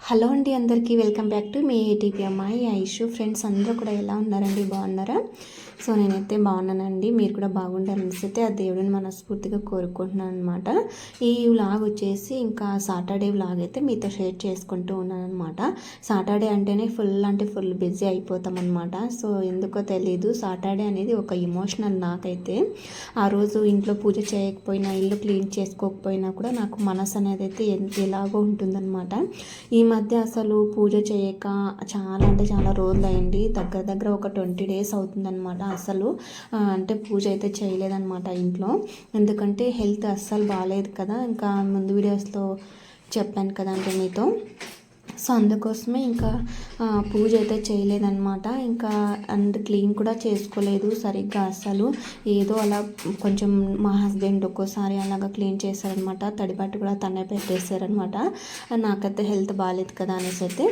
Hello అండి, అందరికీ welcome back to me ATP అమ్మాయి ఐషు. ఫ్రెండ్స్ అందరూ కూడా ఎలా ఉన్నారండి? బాగున్నారా? సో నేనైతే బాగున్నానండి. మీరు కూడా బాగుండాలనేసి అయితే ఆ దేవుడిని మనస్ఫూర్తిగా కోరుకుంటున్నాను అనమాట. ఈ వ్లాగ్ వచ్చేసి ఇంకా సాటర్డే వ్లాగ్ అయితే మీతో షేర్ చేసుకుంటూ ఉన్నాను అనమాట. సాటర్డే అంటేనే ఫుల్ బిజీ అయిపోతాం అనమాట. సో ఎందుకో తెలీదు, సాటర్డే అనేది ఒక ఎమోషనల్ నాకైతే. ఆ రోజు ఇంట్లో పూజ చేయకపోయినా, ఇల్లు క్లీన్ చేసుకోకపోయినా కూడా నాకు మనసు అనేది అయితే ఎలాగో ఉంటుందన్నమాట. ఈ మధ్య అసలు పూజ చేయక చాలా రోజులు అయింది. దగ్గర ఒక 20 days అవుతుందన్నమాట. అసలు అంటే పూజ అయితే చేయలేదన్నమాట ఇంట్లో. ఎందుకంటే హెల్త్ అస్సలు బాగాలేదు కదా. ఇంకా ముందు వీడియోస్లో చెప్పాను కదండి మీతో. సో అందుకోసమే ఇంకా పూజ అయితే చేయలేదన్నమాట. ఇంకా అండ్ క్లీన్ కూడా చేసుకోలేదు సరిగ్గా అసలు. ఏదో అలా కొంచెం మా హస్బెండ్ ఒక్కోసారి అలాగా క్లీన్ చేశారనమాట. తడిబట్టు కూడా తనే పెట్టేశారనమాట. నాకైతే హెల్త్ బాగాలేదు కదా అనేసి అయితే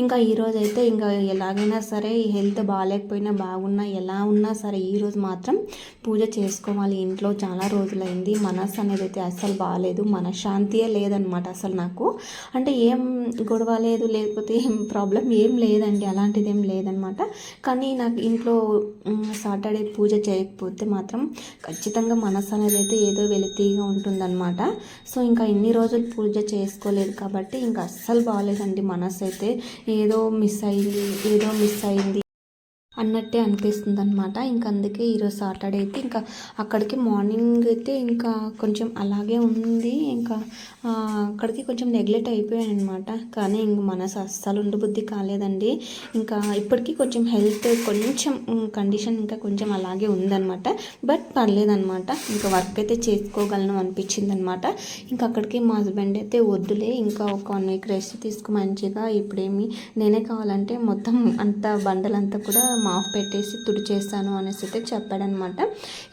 ఇంకా ఈరోజు అయితే ఇంకా ఎలాగైనా సరే ఈ హెల్త్ బాగాలేకపోయినా బాగున్నా ఎలా ఉన్నా సరే ఈరోజు మాత్రం పూజ చేసుకోవాలి. ఇంట్లో చాలా రోజులైంది. మనసు అనేది అయితే అస్సలు బాగాలేదు. మనశ్శాంతియే లేదనమాట అసలు నాకు. అంటే ఏం గొడవ లేదు, లేకపోతే ఏం ప్రాబ్లం ఏం లేదండి, అలాంటిది ఏం లేదనమాట. కానీ నాకు ఇంట్లో సాటర్డే పూజ చేయకపోతే మాత్రం ఖచ్చితంగా మనసు అనేది అయితే ఏదో వెలితిగా ఉంటుందన్నమాట. సో ఇంకా ఇన్ని రోజులు పూజ చేసుకోలేదు కాబట్టి ఇంకా అస్సలు బాగాలేదండి. మనసు అయితే ఏదో మిస్ అయింది అన్నట్టే అనిపిస్తుంది అనమాట. ఇంకా అందుకే ఈరోజు సాటర్డే అయితే ఇంకా అక్కడికి మార్నింగ్ అయితే ఇంకా కొంచెం అలాగే ఉంది. ఇంకా అక్కడికి కొంచెం నెగ్లెక్ట్ అయిపోయాను అనమాట. కానీ ఇంక మనసు అస్సలు ఉండబుద్ధి కాలేదండి. ఇంకా ఇప్పటికీ కొంచెం హెల్త్ కొంచెం కండిషన్ ఇంకా కొంచెం అలాగే ఉందన్నమాట. బట్ పర్లేదన్నమాట. ఇంకా వర్క్ అయితే చేసుకోగలను అనిపించింది అనమాట. ఇంకా అక్కడికి మా హస్బెండ్ అయితే వద్దులే, ఇంకా ఒక 1 week రెస్ట్ తీసుకు మంచిగా, ఇప్పుడేమి నేనే కావాలంటే మొత్తం అంతా బండలంతా కూడా మాఫ్ పెట్టేసి తుడిచేస్తాను అనేసి అయితే చెప్పాడనమాట.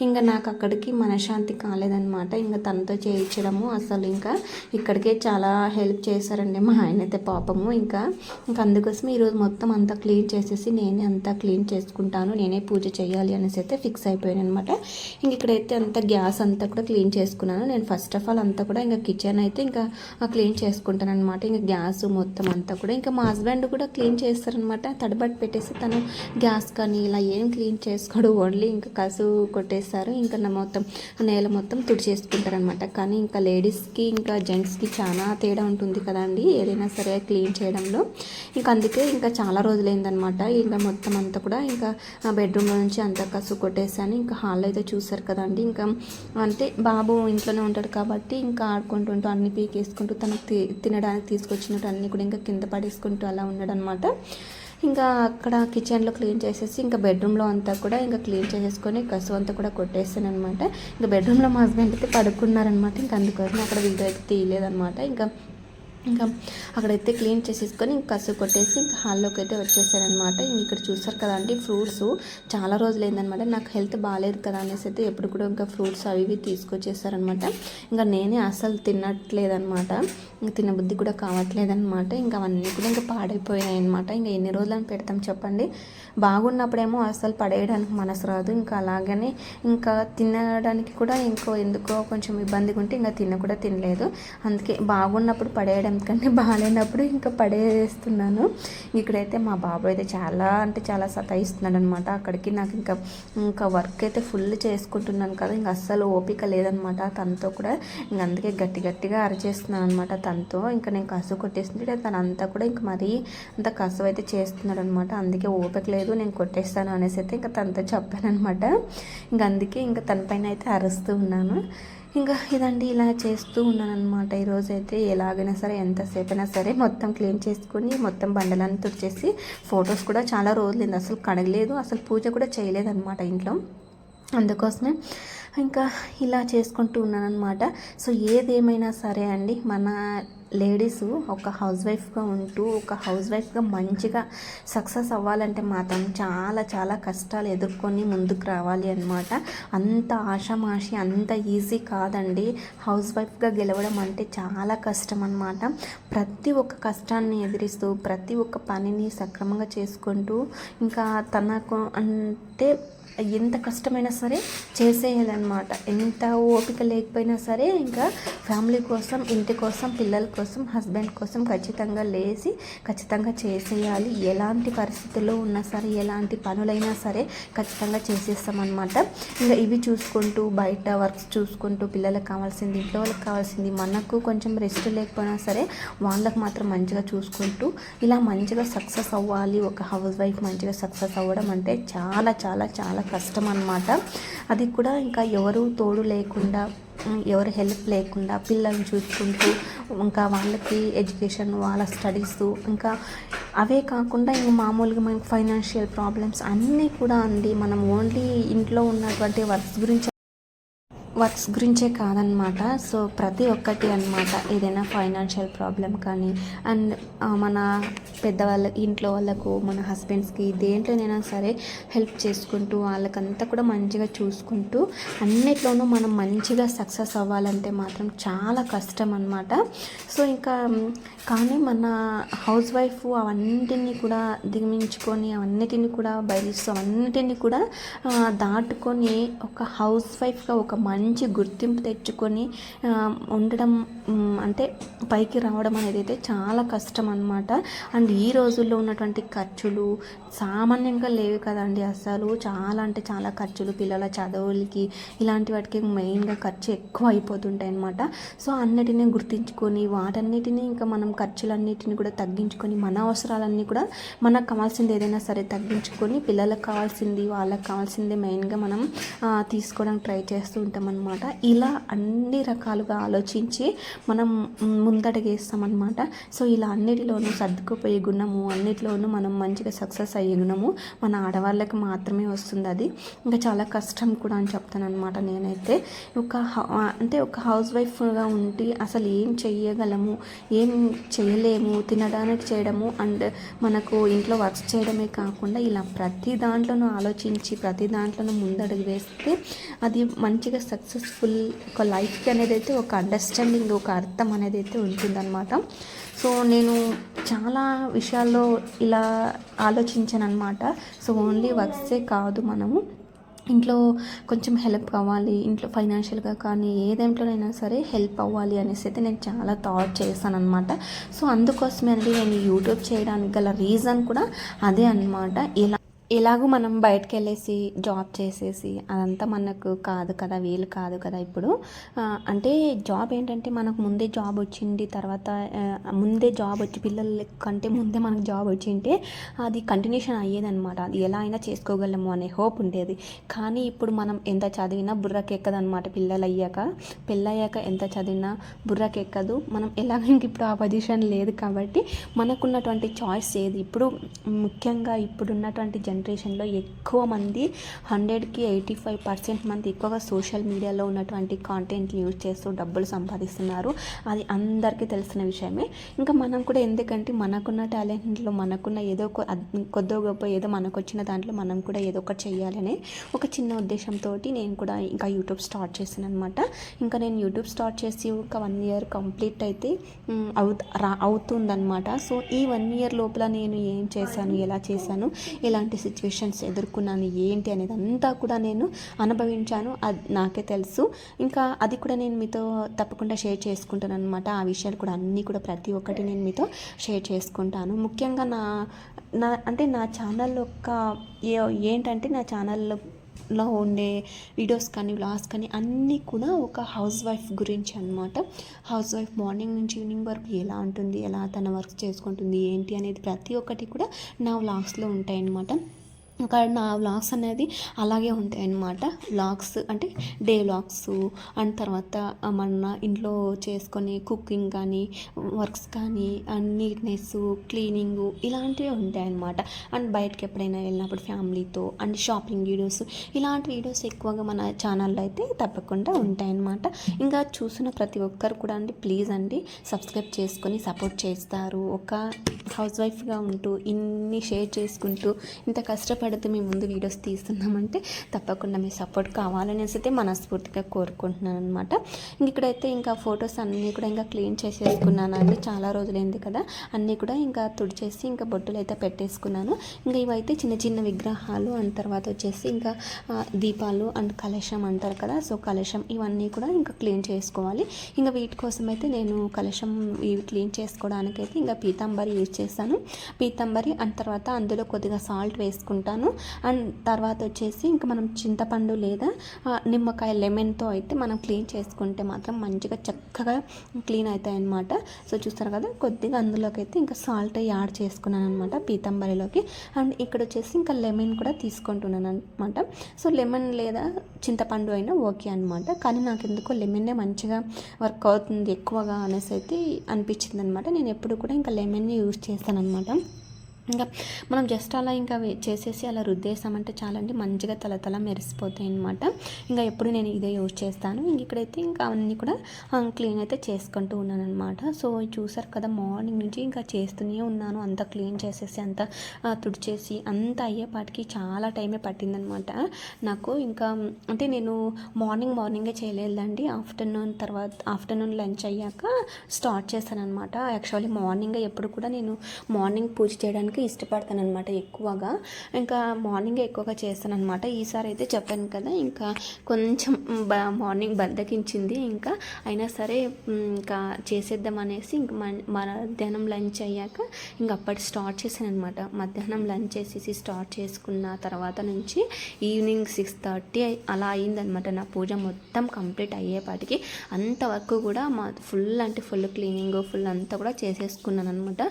ఇంకా నాకు అక్కడికి మనశ్శాంతి కాలేదనమాట. ఇంకా తనతో చేయించడము అసలు ఇంకా ఇక్కడికే చాలా హెల్ప్ చేశారండి మా ఆయన అయితే పాపము. ఇంకా అందుకోసమే ఈరోజు మొత్తం అంతా క్లీన్ చేసేసి నేనే అంతా క్లీన్ చేసుకుంటాను, నేనే పూజ చేయాలి అనేసి అయితే ఫిక్స్ అయిపోయాను అనమాట. ఇంక ఇక్కడైతే అంతా గ్యాస్ అంతా కూడా క్లీన్ చేసుకున్నాను నేను. ఫస్ట్ ఆఫ్ ఆల్ అంతా కూడా ఇంకా కిచెన్ అయితే ఇంకా క్లీన్ చేసుకుంటాను అనమాట. ఇంకా గ్యాస్ మొత్తం అంతా కూడా ఇంకా మా హస్బెండ్ కూడా క్లీన్ చేస్తారనమాట. తడబట్టి పెట్టేసి తను గ్యాస్ కానీ ఇలా ఏం క్లీన్ చేసుకోడు, ఓన్లీ ఇంకా కసు కొట్టేస్తారు. ఇంకా మొత్తం నేల మొత్తం తుడిచేసుకుంటారనమాట. కానీ ఇంకా లేడీస్కి ఇంకా జెంట్స్కి చాలా తేడా ఉంటుంది కదండి ఏదైనా సరే క్లీన్ చేయడంలో. ఇంకా అందుకే ఇంకా చాలా రోజులైందనమాట. ఇంకా మొత్తం అంతా కూడా ఇంకా బెడ్రూమ్లో నుంచి అంతా కసు కొట్టేసాను. ఇంకా హాల్లో అయితే చూసారు కదండి. ఇంకా అంటే బాబు ఇంట్లోనే ఉంటాడు కాబట్టి ఇంకా ఆడుకుంటుంటూ అన్ని పీకేసుకుంటూ తనకు తినడానికి తీసుకొచ్చినట్టు అన్నీ కూడా ఇంకా కింద పడేసుకుంటూ అలా ఉన్నాడనమాట. ఇంకా అక్కడ కిచెన్లో క్లీన్ చేసేసి ఇంకా బెడ్రూమ్లో అంతా కూడా ఇంకా క్లీన్ చేసేసుకొని కసు అంతా కూడా కొట్టేస్తాను అనమాట. ఇంకా బెడ్రూమ్లో మా హస్బెండ్ అయితే పడుకున్నారనమాట. ఇంకా అందుకోసం అక్కడ వీడియో అయితే తీయలేదనమాట. ఇంకా అక్కడైతే క్లీన్ చేసేసుకొని ఇంకా కసు కొట్టేసి ఇంకా హాల్లోకి అయితే వచ్చేసారనమాట. ఇక్కడ చూసారు కదండి ఫ్రూట్స్ చాలా రోజులైందనమాట. నాకు హెల్త్ బాగాలేదు కదా అనేసి అయితే ఎప్పుడు కూడా ఇంకా ఫ్రూట్స్ అవి తీసుకొచ్చేసారనమాట. ఇంకా నేనే అసలు తినట్లేదనమాట. ఇంకా తినబుద్ధి కూడా కావట్లేదనమాట. ఇంకా అవన్నీ కూడా ఇంకా పాడైపోయాయి అనమాట. ఇంకా ఎన్ని రోజులని పెడతాం చెప్పండి. బాగున్నప్పుడేమో అసలు పడేయడానికి మనసు రాదు. ఇంకా అలాగనే ఇంకా తినడానికి కూడా ఎందుకో కొంచెం ఇబ్బందిగా ఉంటే ఇంకా కూడా తినలేదు. అందుకే బాగున్నప్పుడు పడేయడం కంటే బాగాలేనప్పుడు ఇంకా పడేస్తున్నాను. ఇక్కడైతే మా బాబు అయితే చాలా సతాయిస్తున్నాడు అనమాట. అక్కడికి నాకు ఇంకా వర్క్ అయితే ఫుల్ చేసుకుంటున్నాను కదా, ఇంకా అస్సలు ఓపిక లేదనమాట తనతో కూడా. ఇంక అందుకే గట్టిగా అరిచేస్తున్నాను అనమాట తనతో. ఇంకా నేను కసు కొట్టేస్తుంటే తనంతా కూడా ఇంక మరీ అంత కసు అయితే చేస్తున్నాడు అనమాట. అందుకే ఓపిక లేదు, నేను కొట్టేస్తాను అనేసి అయితే ఇంకా తనతో చెప్పాను అనమాట. ఇంక అందుకే ఇంకా తన పైన అయితే అరుస్తూ ఉన్నాను. ఇంకా ఇదండి ఇలా చేస్తూ ఉన్నాను అనమాట. ఈరోజైతే ఎలాగైనా సరే ఎంతసేపు అయినా సరే మొత్తం క్లీన్ చేసుకొని మొత్తం బండలన్నీ తుడిచేసి, ఫొటోస్ కూడా చాలా రోజులైంది అసలు కడగలేదు, అసలు పూజ కూడా చేయలేదన్నమాట ఇంట్లో. అందుకోసమే ఇంకా ఇలా చేసుకుంటూ ఉన్నాను అనమాట. సో ఏదేమైనా సరే అండి, మన లేడీస్ ఒక హౌస్ వైఫ్గా ఉంటూ ఒక హౌస్ వైఫ్గా మంచిగా సక్సెస్ అవ్వాలంటే మాత్రం చాలా కష్టాలు ఎదుర్కొని ముందుకు రావాలి అనమాట. అంత ఆషామాషి అంత ఈజీ కాదండి. హౌస్ వైఫ్గా గెలవడం అంటే చాలా కష్టం అనమాట. ప్రతి ఒక్క కష్టాన్ని ఎదిరిస్తూ ప్రతి ఒక్క పనిని సక్రమంగా చేసుకుంటూ ఇంకా తనకు అంటే ఎంత కష్టమైనా సరే చేసేయాలన్నమాట. ఎంత ఓపిక లేకపోయినా సరే ఇంకా ఫ్యామిలీ కోసం, ఇంటి కోసం, పిల్లల కోసం, హస్బెండ్ కోసం ఖచ్చితంగా లేచి ఖచ్చితంగా చేసేయాలి. ఎలాంటి పరిస్థితుల్లో ఉన్నా సరే, ఎలాంటి పనులైనా సరే ఖచ్చితంగా చేసేస్తామన్నమాట. ఇంకా ఇవి చూసుకుంటూ, బయట వర్క్స్ చూసుకుంటూ, పిల్లలకు కావాల్సింది, ఇంట్లో వాళ్ళకి కావాల్సింది, మనకు కొంచెం రెస్ట్ లేకపోయినా సరే వాళ్ళకు మాత్రం మంచిగా చూసుకుంటూ ఇలా మంచిగా సక్సెస్ అవ్వాలి. ఒక హౌస్ వైఫ్ మంచిగా సక్సెస్ అవ్వడం అంటే చాలా చాలా చాలా కష్టం అన్నమాట. అది కూడా ఇంకా ఎవరు తోడు లేకుండా, ఎవరు హెల్ప్ లేకుండా పిల్లల్ని చూసుకుంటూ, ఇంకా వాళ్ళకి ఎడ్యుకేషన్, వాళ్ళ స్టడీస్, ఇంకా అవే కాకుండా ఇంకా మామూలుగా మనకి ఫైనాన్షియల్ ప్రాబ్లమ్స్ అన్నీ కూడా అండి. మనం ఓన్లీ ఇంట్లో ఉన్నటువంటి వర్క్స్ గురించే కాదనమాట. సో ప్రతి ఒక్కటి అనమాట. ఏదైనా ఫైనాన్షియల్ ప్రాబ్లం కానీ, అండ్ మన పెద్దవాళ్ళ ఇంట్లో వాళ్ళకు, మన హస్బెండ్స్కి, దేంట్లోనైనా సరే హెల్ప్ చేసుకుంటూ, వాళ్ళకంతా కూడా మంచిగా చూసుకుంటూ, అన్నిట్లోనూ మనం మంచిగా సక్సెస్ అవ్వాలంటే మాత్రం చాలా కష్టం అనమాట. సో ఇంకా కానీ మన హౌస్ వైఫ్ అవన్నిటిని కూడా దిగమించుకొని, అవన్నిటిని కూడా భరిస్తూ, అవన్నిటిని కూడా దాటుకొని ఒక హౌస్ వైఫ్గా ఒక మంచి గుర్తింపు తెచ్చుకొని ఉండడం, అంటే పైకి రావడం అనేది అయితే చాలా కష్టం అన్నమాట. అండ్ ఈ రోజుల్లో ఉన్నటువంటి ఖర్చులు సామాన్యంగా లేవు కదండి. అసలు చాలా అంటే చాలా ఖర్చులు, పిల్లల చదువులకి, ఇలాంటి వాటికి మెయిన్గా ఖర్చు ఎక్కువ అయిపోతుంటాయి అన్నమాట. సో అన్నిటినీ గుర్తించుకొని, వాటన్నిటినీ ఇంకా మనం ఖర్చులన్నిటిని కూడా తగ్గించుకొని, మన అవసరాలన్నీ కూడా మనకు కావాల్సింది ఏదైనా సరే తగ్గించుకొని, పిల్లలకు కావాల్సింది, వాళ్ళకి కావాల్సింది మెయిన్గా మనం తీసుకోవడానికి ట్రై చేస్తూ ఉంటాం అన్నమాట. ఇలా అన్ని రకాలుగా ఆలోచించి మనం ముందడుగేస్తామన్నమాట. సో ఇలా అన్నిటిలోనూ సర్దుకుపోయే గుణము, అన్నిటిలోనూ మనం మంచిగా సక్సెస్ అయ్యే గుణము మన ఆడవాళ్ళకి మాత్రమే వస్తుంది. అది ఇంకా చాలా కష్టం కూడా అని చెప్తాను అనమాట. నేనైతే ఒక హౌస్ వైఫ్గా ఉండి అసలు ఏం చెయ్యగలము, ఏం చేయలేము, తినడానికి చేయడము అండ్ మనకు ఇంట్లో వర్క్స్ చేయడమే కాకుండా ఇలా ప్రతి దాంట్లోనూ ఆలోచించి, ప్రతి దాంట్లోనూ ముందడుగు వేస్తే అది మంచిగా సక్సెస్ఫుల్ ఒక లైఫ్కి అనేది అయితే ఒక అండర్స్టాండింగ్, ఒక అర్థం అనేది అయితే ఉంటుందన్నమాట. సో నేను చాలా విషయాల్లో ఇలా ఆలోచించాను అనమాట. సో ఓన్లీ వర్క్సే కాదు, మనము ఇంట్లో కొంచెం హెల్ప్ కావాలి, ఇంట్లో ఫైనాన్షియల్గా కానీ ఏ దేంట్లోనైనా సరే హెల్ప్ అవ్వాలి అనేసి అయితే నేను చాలా థాట్ చేశాను అనమాట. సో అందుకోసమే అండి నేను యూట్యూబ్ చేయడానికి గల రీజన్ కూడా అదే అనమాట. ఎలాగూ మనం బయటకు వెళ్ళేసి జాబ్ చేసేసి అదంతా మనకు కాదు కదా, వీలు కాదు కదా. ఇప్పుడు అంటే జాబ్ ఏంటంటే మనకు ముందే జాబ్ వచ్చింది, తర్వాత ముందే జాబ్ వచ్చి పిల్లల కంటే ముందే మనకు జాబ్ వచ్చింటే అది కంటిన్యూషన్ అయ్యేదన్నమాట. అది ఎలా అయినా చేసుకోగలము అనే హోప్ ఉండేది. కానీ ఇప్పుడు మనం ఎంత చదివినా బుర్రకి ఎక్కదనమాట. పెళ్ళయ్యాక ఎంత చదివినా బుర్రకి ఎక్కదు. మనం ఎలాగ ఇప్పుడు ఆ పొజిషన్ లేదు కాబట్టి మనకున్నటువంటి చాయిస్ ఏది. ఇప్పుడు ముఖ్యంగా ఇప్పుడున్నటువంటి జనరేషన్లో ఎక్కువ మంది 100కి 85% మంది ఎక్కువగా సోషల్ మీడియాలో ఉన్నటువంటి కాంటెంట్ యూజ్ చేస్తూ డబ్బులు సంపాదిస్తున్నారు. అది అందరికీ తెలిసిన విషయమే. ఇంకా మనం కూడా ఎందుకంటే మనకున్న టాలెంట్లో, మనకున్న ఏదో కొద్దో గొప్ప ఏదో మనకు వచ్చిన దాంట్లో మనం కూడా ఏదో ఒకటి చేయాలనే ఒక చిన్న ఉద్దేశంతో నేను కూడా ఇంకా యూట్యూబ్ స్టార్ట్ చేశాను అనమాట. ఇంకా నేను యూట్యూబ్ స్టార్ట్ చేసి ఒక 1 year కంప్లీట్ అయితే అవుతుందన్నమాట. సో ఈ 1 year లోపల నేను ఏం చేశాను, ఎలా చేశాను, ఎలాంటి సిచ్యువేషన్స్ ఎదుర్కొన్నాను, ఏంటి అనేది అంతా కూడా నేను అనుభవించాను. అది నాకే తెలుసు. ఇంకా అది కూడా నేను మీతో తప్పకుండా షేర్ చేసుకుంటాను అనమాట. ఆ విషయాలు కూడా అన్నీ కూడా ప్రతి ఒక్కటి నేను మీతో షేర్ చేసుకుంటాను. ముఖ్యంగా నా ఛానల్లో ఏంటంటే నా ఛానల్లో ఉండే వీడియోస్ కానీ, వ్లాగ్స్ కానీ అన్నీ కూడా ఒక హౌస్ వైఫ్ గురించి అనమాట. హౌస్ వైఫ్ మార్నింగ్ నుంచి ఈవినింగ్ వరకు ఎలా ఉంటుంది, ఎలా తన వర్క్ చేసుకుంటుంది, ఏంటి అనేది ప్రతి ఒక్కటి కూడా నా వ్లాగ్స్లో ఉంటాయి అన్నమాట. ఇంకా నా వ్లాగ్స్ అనేది అలాగే ఉంటాయి అన్నమాట. వ్లాగ్స్ అంటే డే వ్లాగ్స్ అండ్ తర్వాత మన ఇంట్లో చేసుకొని కుకింగ్ కానీ, వర్క్స్ కానీ, నీట్నెస్, క్లీనింగ్ ఇలాంటివి ఉంటాయి అన్నమాట. అండ్ బయటకి ఎప్పుడైనా వెళ్ళినప్పుడు ఫ్యామిలీతో అండ్ షాపింగ్ వీడియోస్, ఇలాంటి వీడియోస్ ఎక్కువగా మన ఛానల్లో అయితే తప్పకుండా ఉంటాయి అన్నమాట. ఇంకా చూసిన ప్రతి ఒక్కరు కూడా అండి ప్లీజ్ అండి సబ్స్క్రైబ్ చేసుకొని సపోర్ట్ చేస్తారు. ఒక హౌస్ వైఫ్గా ఉంటూ ఇన్ని షేర్ చేసుకుంటూ ఇంత కష్టపడి కష్టపడుతూ మీ ముందు వీడియోస్ తీస్తున్నామంటే తప్పకుండా మీ సపోర్ట్ కావాలనేసి అయితే మనస్ఫూర్తిగా కోరుకుంటున్నాను అనమాట. ఇక్కడైతే ఇంకా ఫొటోస్ అన్నీ కూడా ఇంకా క్లీన్ చేసేసుకున్నానండి. చాలా రోజులైంది కదా, అన్నీ కూడా ఇంకా తుడిచేసి ఇంకా బొట్టులు అయితే పెట్టేసుకున్నాను. ఇంకా ఇవైతే చిన్న చిన్న విగ్రహాలు అండ్ తర్వాత వచ్చేసి ఇంకా దీపాలు అండ్ కలశం అంటారు కదా, సో కలశం ఇవన్నీ కూడా ఇంకా క్లీన్ చేసుకోవాలి. ఇంకా వీటి కోసం అయితే నేను కలశం ఇవి క్లీన్ చేసుకోవడానికైతే ఇంకా పీతాంబరి యూజ్ చేస్తాను. పీతాంబరి అండ్ తర్వాత అందులో కొద్దిగా సాల్ట్ వేసుకుంటాను. అండ్ తర్వాత వచ్చేసి ఇంకా మనం చింతపండు లేదా నిమ్మకాయ లెమన్తో అయితే మనం క్లీన్ చేసుకుంటే మాత్రం మంచిగా చక్కగా క్లీన్ అవుతాయి అన్నమాట. సో చూస్తారు కదా, కొద్దిగా అందులోకి అయితే ఇంకా సాల్ట్ యాడ్ చేసుకున్నాను అనమాట పీతాంబరిలోకి. అండ్ ఇక్కడ వచ్చేసి ఇంకా లెమన్ కూడా తీసుకుంటున్నాను అనమాట. సో లెమన్ లేదా చింతపండు అయినా ఓకే అనమాట, కానీ నాకు ఎందుకో లెమన్నే మంచిగా వర్క్ అవుతుంది ఎక్కువగా అనేసి అయితే అనిపించింది అనమాట. నేను ఎప్పుడు కూడా ఇంకా లెమన్ని యూజ్ చేస్తాను అనమాట. ఇంకా మనం జస్ట్ అలా ఇంకా చేసేసి అలా రుద్దేసామంటే చాలండి, మంచిగా తల మెరిసిపోతాయి అనమాట. ఇంకా ఎప్పుడు నేను ఇదే యూజ్ చేస్తాను. ఇక్కడైతే ఇంకా అవన్నీ కూడా క్లీన్ అయితే చేసుకుంటూ ఉన్నాను అనమాట. సో చూసారు కదా, మార్నింగ్ నుంచి ఇంకా చేస్తూనే ఉన్నాను. అంతా క్లీన్ చేసేసి అంతా తుడిచేసి అంతా అయ్యేపాటికి చాలా టైమే పట్టిందనమాట నాకు. ఇంకా అంటే నేను మార్నింగే చేయలేదండి, ఆఫ్టర్నూన్ లంచ్ అయ్యాక స్టార్ట్ చేశాను అనమాట. యాక్చువల్లీ మార్నింగే ఎప్పుడు కూడా నేను మార్నింగ్ పూజ చేయడానికి ఇష్టపడతాను అనమాట ఎక్కువగా. ఇంకా మార్నింగే ఎక్కువగా చేస్తాను అనమాట. ఈసారి అయితే చెప్పాను కదా, ఇంకా కొంచెం మార్నింగ్ బద్దకించింది. ఇంకా అయినా సరే ఇంకా చేసేద్దాం అనేసి ఇంక మధ్యాహ్నం లంచ్ అయ్యాక ఇంక అప్పటి స్టార్ట్ చేశాను అనమాట. మధ్యాహ్నం లంచ్ చేసేసి స్టార్ట్ చేసుకున్న తర్వాత నుంచి ఈవినింగ్ 6:30 అలా అయిందనమాట నా పూజ మొత్తం కంప్లీట్ అయ్యేపాటికి. అంతవరకు కూడా ఫుల్ క్లీనింగ్ అంతా కూడా చేసేసుకున్నాను అనమాట.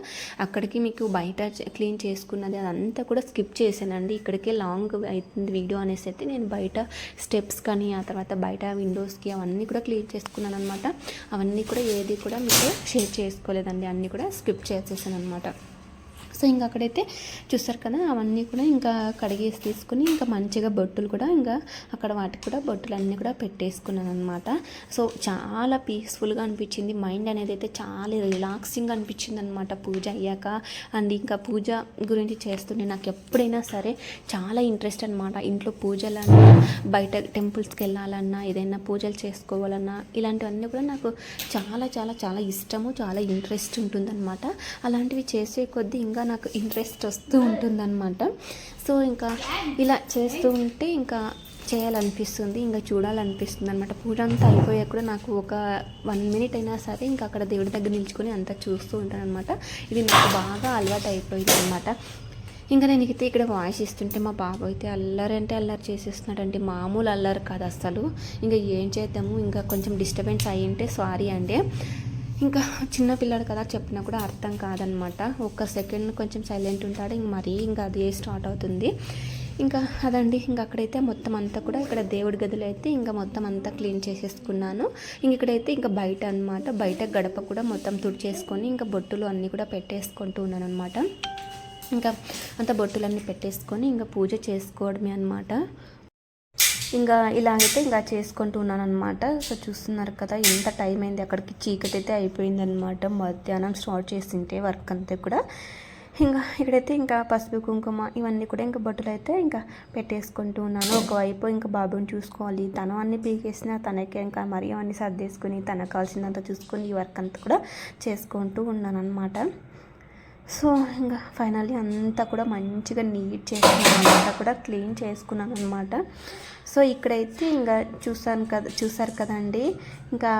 అక్కడికి మీకు బయట క్లీన్ చేసుకున్నది అదంతా కూడా స్కిప్ చేశానండి. ఇక్కడికే లాంగ్ అవుతుంది వీడియో అనేసి అయితే నేను బయట స్టెప్స్ కానీ ఆ తర్వాత బయట విండోస్కి అవన్నీ కూడా క్లీన్ చేసుకున్నాను అనమాట. అవన్నీ కూడా ఏది కూడా మీకు షేర్ చేసుకోలేదండి, అన్నీ కూడా స్కిప్ చేసేసాను అనమాట. సో ఇంకా అక్కడైతే చూస్తారు కదా, అవన్నీ కూడా ఇంకా కడిగేసి తీసుకుని ఇంకా మంచిగా బొట్టులు కూడా ఇంకా అక్కడ వాటికి కూడా బొట్టులు అన్నీ కూడా పెట్టేసుకున్నాను అనమాట. సో చాలా పీస్ఫుల్గా అనిపించింది, మైండ్ అనేది అయితే చాలా రిలాక్సింగ్ అనిపించింది అనమాట పూజ అయ్యాక. అండ్ ఇంకా పూజ గురించి చేస్తుంటే నాకు ఎప్పుడైనా సరే చాలా ఇంట్రెస్ట్ అనమాట. ఇంట్లో పూజలన్నా బయట టెంపుల్స్కి వెళ్ళాలన్నా ఏదైనా పూజలు చేసుకోవాలన్నా ఇలాంటివన్నీ కూడా నాకు చాలా చాలా చాలా ఇష్టము, చాలా ఇంట్రెస్ట్ ఉంటుందన్నమాట. అలాంటివి చేసే కొద్దీ ఇంకా నాకు ఇంట్రెస్ట్ వస్తూ ఉంటుందన్నమాట. సో ఇంకా ఇలా చేస్తూ ఉంటే ఇంకా చేయాలనిపిస్తుంది, ఇంకా చూడాలనిపిస్తుంది అనమాట. పూజ అంతా అయిపోయాక కూడా నాకు ఒక 1 minute అయినా సరే ఇంకా అక్కడ దేవుడి దగ్గర నిల్చుకొని అంతా చూస్తూ ఉంటాను అనమాట. ఇది నాకు బాగా అలవాటు అయిపోయింది అనమాట. ఇంకా నేను ఇక్కడ వాయిస్ ఇస్తుంటే మా బాబు అయితే అల్లరి చేసేస్తున్నాడండి, మామూలు అల్లరి కాదు అసలు. ఇంకా ఏం చేద్దాము, ఇంకా కొంచెం డిస్టర్బెన్స్ అయ్యింటే సారీ అండి. ఇంకా చిన్న పిల్లాడు కదా, చెప్పినా కూడా అర్థం కాదనమాట. ఒక్క సెకండ్ కొంచెం సైలెంట్ ఉంటాడు, ఇంకా అదే స్టార్ట్ అవుతుంది. ఇంకా అదండి. ఇంకా అక్కడైతే మొత్తం అంతా కూడా ఇక్కడ దేవుడి గదిలో అయితే ఇంకా మొత్తం అంతా క్లీన్ చేసేసుకున్నాను. ఇక్కడైతే ఇంకా బయట అనమాట, బయట గడప కూడా మొత్తం తుడిచేసుకొని ఇంకా బొట్టులు అన్నీ కూడా పెట్టేసుకుంటూ ఉన్నాను అనమాట. ఇంకా అంత బొట్టులన్నీ పెట్టేసుకొని ఇంకా పూజ చేసుకోవడమే అనమాట. ఇంకా ఇలాగైతే ఇంకా చేసుకుంటూ ఉన్నాను అనమాట. సో చూస్తున్నారు కదా ఎంత టైం అయింది, అక్కడికి చీకటి అయితే అయిపోయింది అనమాట. మధ్యాహ్నం స్టార్ట్ చేసింటే వర్క్ అంతా కూడా. ఇంకా ఇక్కడైతే ఇంకా పసుపు కుంకుమ ఇవన్నీ కూడా ఇంకా బొట్టులు అయితే ఇంకా పెట్టేసుకుంటూ ఉన్నాను. ఒకవైపు ఇంకా బాబుని చూసుకోవాలి, తను అన్నీ పీకేసిన తనకి ఇంకా మరీ అన్నీ సర్దేసుకుని తనకు కావాల్సినంత చూసుకొని ఈ వర్క్ అంతా కూడా చేసుకుంటూ ఉన్నాను అనమాట. సో ఇంకా ఫైనల్లీ అంతా కూడా మంచిగా నీట్ చేసుకున్నాను, అంతా కూడా క్లీన్ చేసుకున్నాను అనమాట. సో ఇక్కడైతే ఇంకా చూసారు కదండి, ఇంకా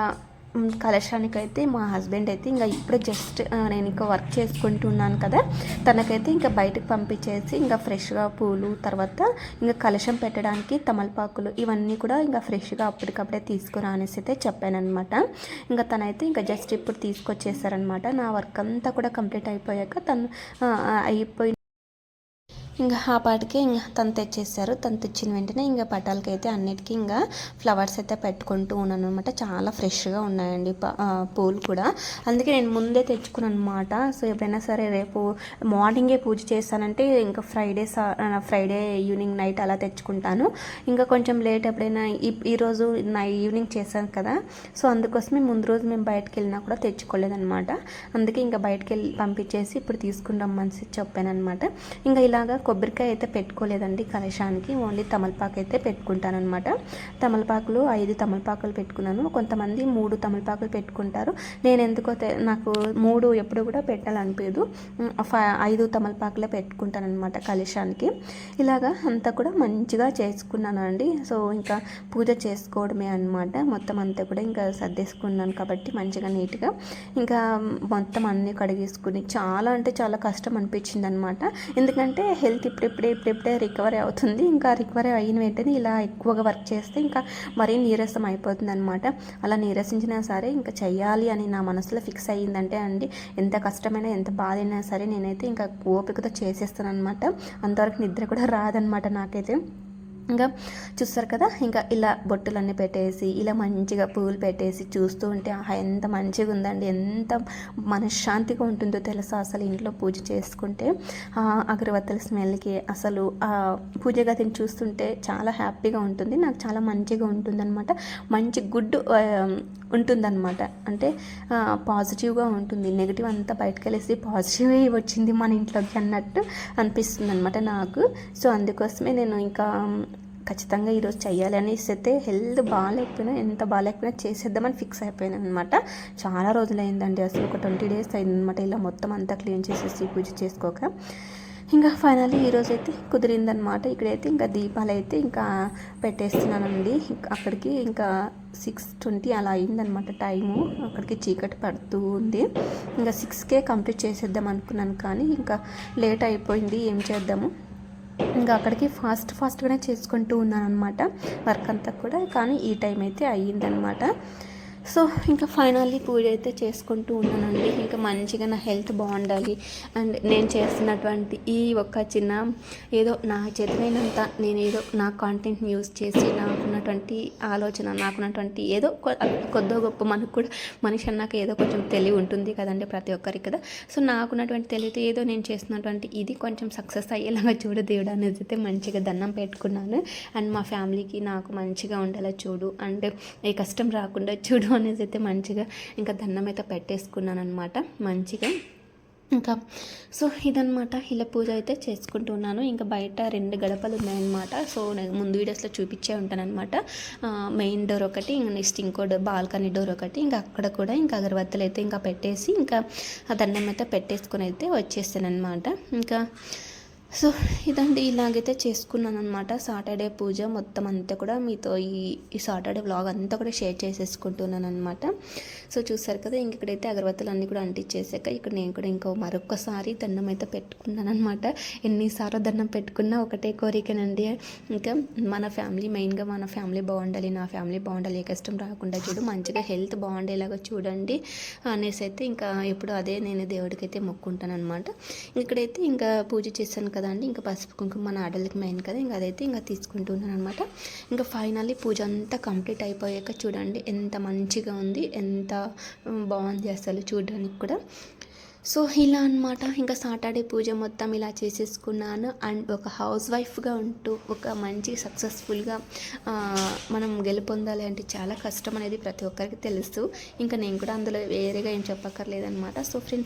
కలశానికైతే మా హస్బెండ్ అయితే ఇంకా ఇప్పుడే జస్ట్ నేను ఇంకా వర్క్ చేసుకుంటున్నాను కదా, తనకైతే ఇంకా బయటకు పంపించేసి ఇంకా ఫ్రెష్గా పూలు తర్వాత ఇంకా కలశం పెట్టడానికి తమలపాకులు ఇవన్నీ కూడా ఇంకా ఫ్రెష్గా అప్పటికప్పుడే తీసుకురా అనేసి అయితే చెప్పానమాట. ఇంకా తనైతే ఇంకా జస్ట్ ఇప్పుడు తీసుకొచ్చేసారనమాట. నా వర్క్ అంతా కూడా కంప్లీట్ అయిపోయాక అయిపోయి ఇంకా ఆ పాటికి ఇంకా తను తెచ్చేసారు. తను తెచ్చిన వెంటనే ఇంకా పటాలకైతే అన్నిటికీ ఇంకా ఫ్లవర్స్ అయితే పెట్టుకుంటూ ఉన్నాను అనమాట. చాలా ఫ్రెష్గా ఉన్నాయండి పూలు కూడా, అందుకే నేను ముందే తెచ్చుకున్నాను అనమాట. సో ఎప్పుడైనా సరే రేపు మార్నింగే పూజ చేస్తానంటే ఇంకా ఫ్రైడే ఈవినింగ్ నైట్ అలా తెచ్చుకుంటాను. ఇంకా కొంచెం లేట్ ఎప్పుడైనా ఈరోజు ఈవినింగ్ చేశాను కదా, సో అందుకోసమే ముందు రోజు మేము బయటకు వెళ్ళినా కూడా తెచ్చుకోలేదనమాట. అందుకే ఇంకా బయటకు వెళ్ళి పంపించేసి ఇప్పుడు తీసుకుంటాం మనసి చెప్పాను అనమాట. ఇంకా ఇలాగా కొబ్బరికాయ అయితే పెట్టుకోలేదండి కలశానికి, ఓన్లీ తమలపాకు అయితే పెట్టుకుంటాను అనమాట. తమలపాకులు 5 తమలపాకులు పెట్టుకున్నాను. కొంతమంది 3 తమలపాకులు పెట్టుకుంటారు. నేను ఎందుకో నాకు 3 ఎప్పుడు కూడా పెట్టాలనిపించదు, 5 తమలపాకులే పెట్టుకుంటాను అనమాట కలశానికి. ఇలాగా అంతా కూడా మంచిగా చేసుకున్నాను అండి. సో ఇంకా పూజ చేసుకోవడమే అనమాట. మొత్తం అంతా కూడా ఇంకా సర్దేసుకున్నాను కాబట్టి మంచిగా నీట్గా ఇంకా మొత్తం అన్నీ కడిగేసుకుని చాలా అంటే చాలా కష్టం అనిపించింది అనమాట. ఎందుకంటే హెల్త్ ఇప్పుడిప్పుడే రికవరీ అవుతుంది. ఇంకా రికవరీ అయిన వెంటనే ఇలా ఎక్కువగా వర్క్ చేస్తే ఇంకా మరీ నీరసం అయిపోతుంది అనమాట. అలా నీరసించినా సరే ఇంకా చెయ్యాలి అని నా మనసులో ఫిక్స్ అయ్యిందంటే అండి, ఎంత కష్టమైనా ఎంత బాధ అయినా సరే నేనైతే ఇంకా ఓపికతో చేసేస్తాను అనమాట. అంతవరకు నిద్ర కూడా రాదనమాట నాకైతే. ఇంకా చూస్తారు కదా, ఇంకా ఇలా బొట్టులన్నీ పెట్టేసి ఇలా మంచిగా పువ్వులు పెట్టేసి చూస్తూ ఉంటే ఆహా ఎంత మంచిగా ఉందండి, ఎంత మనశ్శాంతిగా ఉంటుందో తెలుసా అసలు ఇంట్లో పూజ చేసుకుంటే. అగరబత్తుల స్మెల్కి అసలు పూజ గదిని చూస్తుంటే చాలా హ్యాపీగా ఉంటుంది, నాకు చాలా మంచిగా ఉంటుందన్నమాట. మంచి గుడ్ ఉంటుందన్నమాట. అంటే పాజిటివ్గా ఉంటుంది, నెగిటివ్ అంతా బయటకు వెళ్ళేసి పాజిటివ్ వచ్చింది మన ఇంట్లోకి అన్నట్టు అనిపిస్తుంది అనమాట నాకు. సో అందుకోసమే నేను ఇంకా ఖచ్చితంగా ఈరోజు చెయ్యాలి అనేసి అయితే హెల్త్ బాగాలేకపోయినా ఎంత బాగాలేకపోయినా చేసేద్దామని ఫిక్స్ అయిపోయాను అనమాట. చాలా రోజులు అయిందండి, అసలు ఒక 20 days అయిందనమాట ఇలా మొత్తం అంతా క్లీన్ చేసేసి పూజ చేసుకోక. ఇంకా ఫైనల్లీ ఈరోజు అయితే కుదిరిందనమాట. ఇక్కడైతే ఇంకా దీపాలు అయితే ఇంకా పెట్టేస్తున్నానండి. అక్కడికి ఇంకా 6:20 అలా అయిందనమాట టైము. అక్కడికి చీకటి పడుతూ ఉంది. ఇంకా 6కే కంప్లీట్ చేసేద్దాం అనుకున్నాను, కానీ ఇంకా లేట్ అయిపోయింది, ఏం చేద్దాము. ఇంకా అక్కడికి ఫాస్ట్గానే చేసుకుంటూ ఉన్నాను అనమాట వర్క్ అంతా కూడా. కానీ ఈ టైం అయితే అయ్యిందనమాట. సో ఇంకా ఫైనల్లీ పూజ అయితే చేసుకుంటూ ఉన్నానండి. ఇంకా మంచిగా నా హెల్త్ బాగుండాలి అండ్ నేను చేస్తున్నటువంటి ఈ ఒక్క చిన్న ఏదో నా చేతనైనంత నేను ఏదో నా కాంటెంట్ని యూజ్ చేసి నాకున్నటువంటి ఆలోచన, నాకున్నటువంటి ఏదో కొద్దో గొప్ప, మనకు కూడా మనిషి అన్నాక ఏదో కొంచెం తెలివి ఉంటుంది కదండి ప్రతి ఒక్కరికి కదా. సో నాకున్నటువంటి తెలివితో ఏదో నేను చేస్తున్నటువంటి ఇది కొంచెం సక్సెస్ అయ్యేలాగా చూడు దేవుడు అనేది అయితే మంచిగా దండం పెట్టుకున్నాను. అండ్ మా ఫ్యామిలీకి నాకు మంచిగా ఉండేలా చూడు, అండ్ ఏ కష్టం రాకుండా చూడు అనేసి అయితే మంచిగా ఇంకా దండం అయితే పెట్టేసుకున్నాను అనమాట మంచిగా. ఇంకా సో ఇదనమాట, ఇలా పూజ అయితే చేసుకుంటున్నాను. ఇంకా బయట 2 గడపలు ఉన్నాయన్నమాట. సో నేను ముందు వీడియోస్లో చూపించే ఉంటానన్నమాట. మెయిన్ డోర్ ఒకటి, ఇంకా నెక్స్ట్ ఇంకో బాల్కనీ డోర్ ఒకటి. ఇంకా అక్కడ కూడా ఇంకా అగరబత్తులు అయితే ఇంకా పెట్టేసి ఇంకా ఆ దండం అయితే పెట్టేసుకొని అయితే వచ్చేసాను అనమాట. ఇంకా సో ఇదండి, ఇలాగైతే చేసుకున్నాను అనమాట సాటర్డే పూజ మొత్తం అంతా కూడా మీతో ఈ సాటర్డే వ్లాగ్ అంతా కూడా షేర్ చేసేసుకుంటున్నాను అనమాట. సో చూసారు కదా, ఇంక ఇక్కడైతే అగరబత్తులు అన్నీ కూడా అంటించేసాక ఇక్కడ నేను కూడా మరొకసారి దండం అయితే పెట్టుకున్నాను అనమాట. ఎన్నిసార్లు దండం పెట్టుకున్నా ఒకటే కోరికనండి, ఇంకా మన ఫ్యామిలీ, మెయిన్గా మన ఫ్యామిలీ బాగుండాలి, నా ఫ్యామిలీ బాగుండాలి, ఏ కష్టం రాకుండా చూడు, మంచిగా హెల్త్ బాగుండేలాగా చూడండి అనేసి అయితే ఇంకా ఎప్పుడు అదే నేను దేవుడికి అయితే మొక్కుంటాను అనమాట. ఇక్కడైతే ఇంకా పూజ చేశాను కదండి, ఇంకా పసుపు కుంకుమ మన ఆడలకి మెయిన్ కదా, ఇంకా అదైతే ఇంకా తీసుకుంటున్నాను అనమాట. ఇంకా ఫైనల్లీ పూజ అంతా కంప్లీట్ అయిపోయాక చూడండి ఎంత మంచిగా ఉంది, ఎంత బాగుంది అసలు చూడడానికి కూడా. సో ఇలా అనమాట, ఇంకా సాటర్డే పూజ మొత్తం ఇలా చేసేసుకున్నాను. అండ్ ఒక హౌస్ వైఫ్గా ఉంటూ ఒక మంచి సక్సెస్ఫుల్గా మనం గెలుపొందాలి అంటే చాలా కష్టం అనేది ప్రతి ఒక్కరికి తెలుసు. ఇంకా నేను కూడా అందులో వేరేగా ఏం చెప్పక్కర్లేదనమాట. So friends,